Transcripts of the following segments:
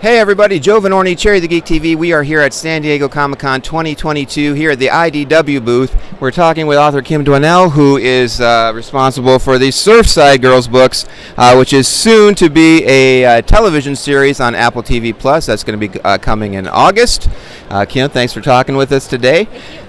Hey everybody, Joe Vanourney, Cherry the Geek TV. We are here at San Diego Comic-Con 2022 here at the IDW booth. We're talking with author Kim Dwinell, who is responsible for the Surfside Girls books, which is soon to be a television series on AppleTVplus. That's going to be coming in August. Kim, thanks for talking with us today.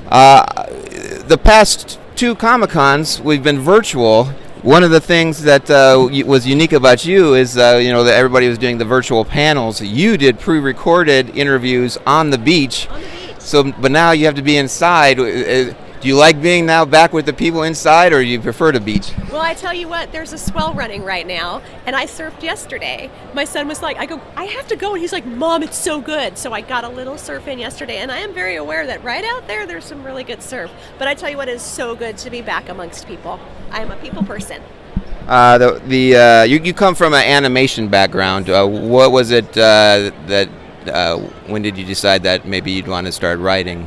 The past two Comic-Cons, we've been virtual. One of the things that was unique about you is, that everybody was doing the virtual panels. You did pre-recorded interviews on the beach. So, but now you have to be inside. Do you like being now back with the people inside, or do you prefer the beach? Well, I tell you what, there's a swell running right now, and I surfed yesterday. My son was like, I have to go, and he's like, Mom, it's so good. So I got a little surf in yesterday, and I am very aware that right out there's some really good surf. But I tell you what, it is so good to be back amongst people. I am a people person. You come from an animation background. What was it when did you decide that maybe you'd want to start writing?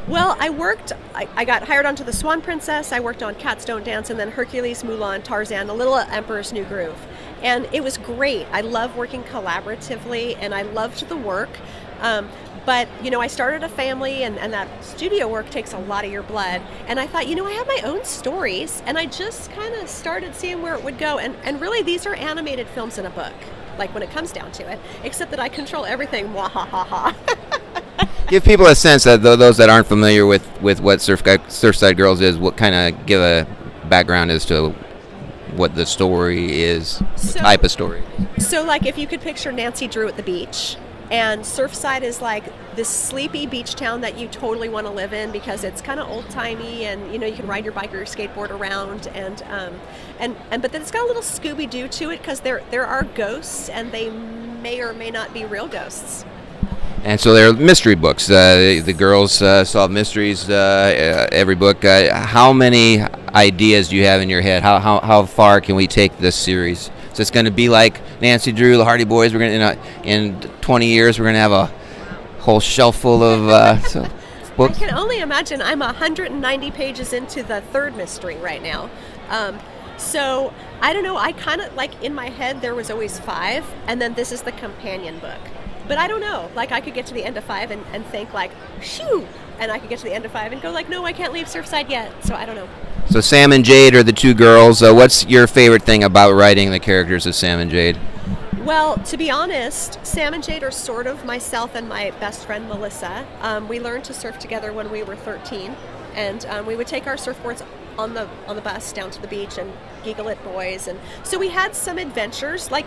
Well, I got hired onto The Swan Princess, I worked on Cats Don't Dance, and then Hercules, Mulan, Tarzan, The Little Emperor's New Groove. And it was great. I love working collaboratively, and I loved the work. But, I started a family, and that studio work takes a lot of your blood. And I thought, I have my own stories, and I just kind of started seeing where it would go. And really, these are animated films in a book, like when it comes down to it, except that I control everything. Mwahaha. Give people a sense that those that aren't familiar with what Surfside Girls is, what kind of give a background as to what the story is, what type of story. So, like, if you could picture Nancy Drew at the beach, and Surfside is like this sleepy beach town that you totally want to live in because it's kind of old-timey, and you can ride your bike or your skateboard around, and but then it's got a little Scooby-Doo to it because there are ghosts, and they may or may not be real ghosts. And so they're mystery books. The girls solve mysteries every book. How many ideas do you have in your head? How far can we take this series? So it's going to be like Nancy Drew, the Hardy Boys. We're going to in 20 years we're going to have a whole shelf full of books. I can only imagine. I'm 190 pages into the third mystery right now. So I don't know. I kind of like in my head there was always 5, and then this is the companion book. But I don't know, like I could get to the end of 5 and think like, shoo, and I could get to the end of 5 and go like, no, I can't leave Surfside yet, so I don't know. So Sam and Jade are the two girls. What's your favorite thing about writing the characters of Sam and Jade? Well, to be honest, Sam and Jade are sort of myself and my best friend Melissa. We learned to surf together when we were 13, and we would take our surfboards on the bus down to the beach and giggle at boys, and so we had some adventures. Like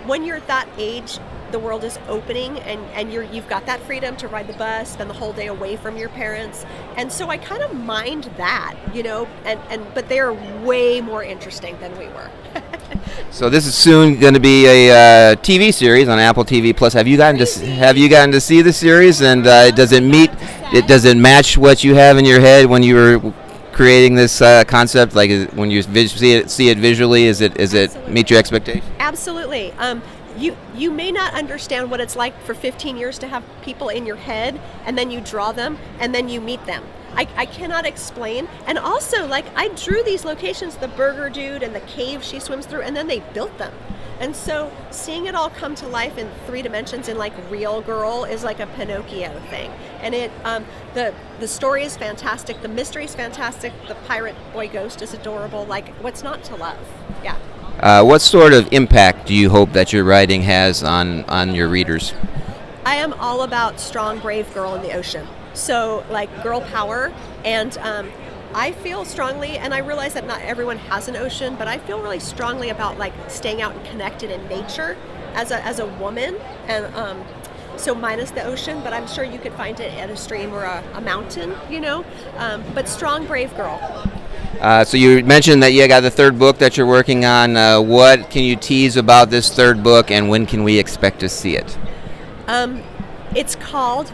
when you're at that age, the world is opening, and you've got that freedom to ride the bus, spend the whole day away from your parents, and so I kind of mind that, but they are way more interesting than we were. So this is soon going to be a TV series on AppleTVplus. Have you gotten to see the series, and does it match what you have in your head when you were creating this concept? Like when you see it visually, is it meet your expectations? Absolutely. You may not understand what it's like for 15 years to have people in your head, and then you draw them, and then you meet them. I cannot explain. And also, like, I drew these locations, the burger dude and the cave she swims through, and then they built them. And so seeing it all come to life in 3 dimensions in like Real Girl is like a Pinocchio thing. And the story is fantastic, the mystery is fantastic, the pirate boy ghost is adorable. Like, what's not to love? Yeah. What sort of impact do you hope that your writing has on your readers? I am all about strong, brave girl in the ocean. So, like, girl power, and I feel strongly, and I realize that not everyone has an ocean, but I feel really strongly about, like, staying out and connected in nature as a woman, and so minus the ocean, but I'm sure you could find it at a stream or a mountain, but strong, brave girl. So you mentioned that you got the third book that you're working on. What can you tease about this third book, and when can we expect to see it?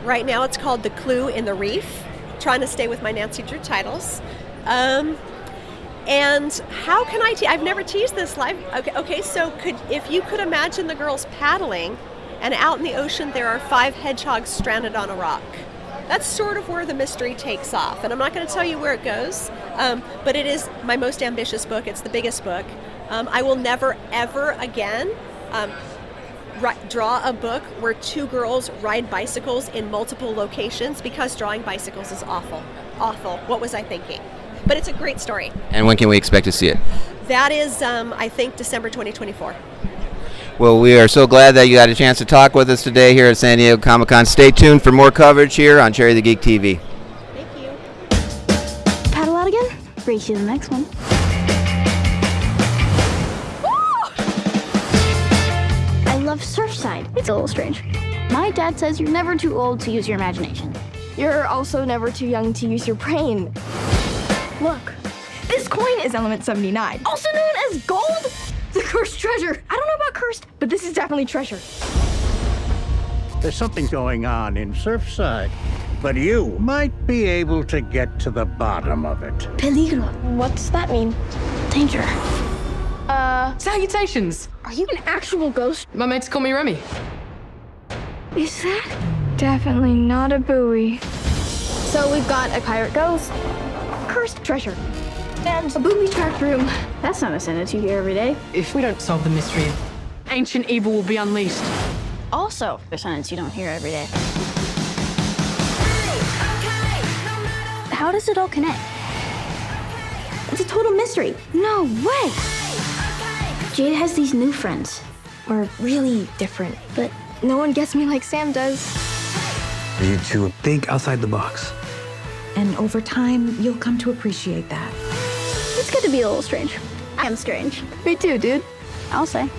Right now it's called The Clue in the Reef, trying to stay with my Nancy Drew titles. And how can I've never teased this live. Okay, so if you could imagine the girls paddling, and out in the ocean there are 5 hedgehogs stranded on a rock. That's sort of where the mystery takes off, and I'm not going to tell you where it goes, but it is my most ambitious book. It's the biggest book. I will never, ever again draw a book where two girls ride bicycles in multiple locations, because drawing bicycles is awful. Awful. What was I thinking? But it's a great story. And when can we expect to see it? That is, I think, December 2024. Well, we are so glad that you got a chance to talk with us today here at San Diego Comic-Con. Stay tuned for more coverage here on Cherry the Geek TV. Thank you. Paddle out again? Race you to the next one. I love Surfside. It's a little strange. My dad says you're never too old to use your imagination. You're also never too young to use your brain. Look, this coin is element 79, also known as gold, the cursed treasure. I don't know about cursed, but this is definitely treasure. There's something going on in Surfside, but you might be able to get to the bottom of it. Peligro. What's that mean? Danger. Salutations! Are you an actual ghost? My mates call me Remy. Is that? Definitely not a buoy. So we've got a pirate ghost, cursed treasure, and a booby-trapped room. That's not a sentence you hear every day. If we don't solve the mystery, ancient evil will be unleashed. Also, a sentence you don't hear every day. How does it all connect? It's a total mystery. No way! Jade has these new friends. We're really different, but no one gets me like Sam does. You two think outside the box. And over time, you'll come to appreciate that. It's good to be a little strange. I am strange. Me too, dude. I'll say.